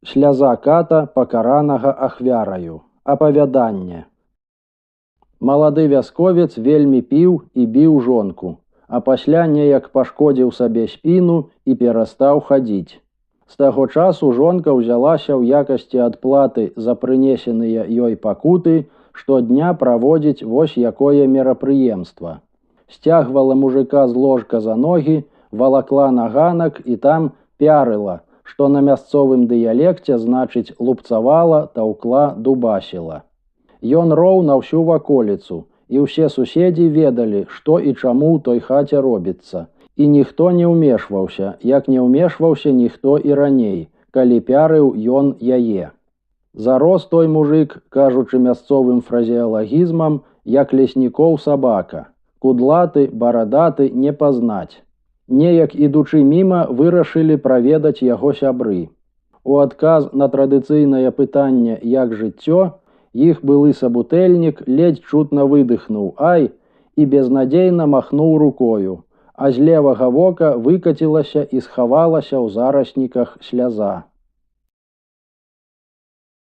Сляза ката, пакаранага ахвяраю. Апавяданне. Малады вясковец вельмі піў і біў жонку, а пасля неяк пашкодзіў сабе спіну і перастаў хадзіць. З таго часу жонка ўзялася ў якасці адплаты за прынесеныя ёй пакуты штодня праводзіць вось якое мерапрыемства. Сцягвала мужика з ложка за ногі, валакла на ганак і там пярыла, што на мясцовым дыялекце значыць лупцавала, таўкла, дубасіла. Ён роў на ўсю ваколіцу, і ўсе суседзі ведалі, што і чаму ў той хаце робіцца. І ніхто не ўмешваўся, як не ўмешваўся ніхто і раней, калі пярыў ён яе. Зарос той мужик, кажучы мясцовым фразеалагізмам, як леснікоў сабака. Кудлаты, барадаты не пазнаць. Неяк ідучы міма вырашылі праведаць яго сябры. У адказ на традыцыйнае пытанне «Як жыццё?» іх былы сабутэльнік ледзь чутна выдыхнуў «Ай!» і безнадзейна махнуў рукою, а з левага вока выкацілася і схавалася ў зарасніках сляза.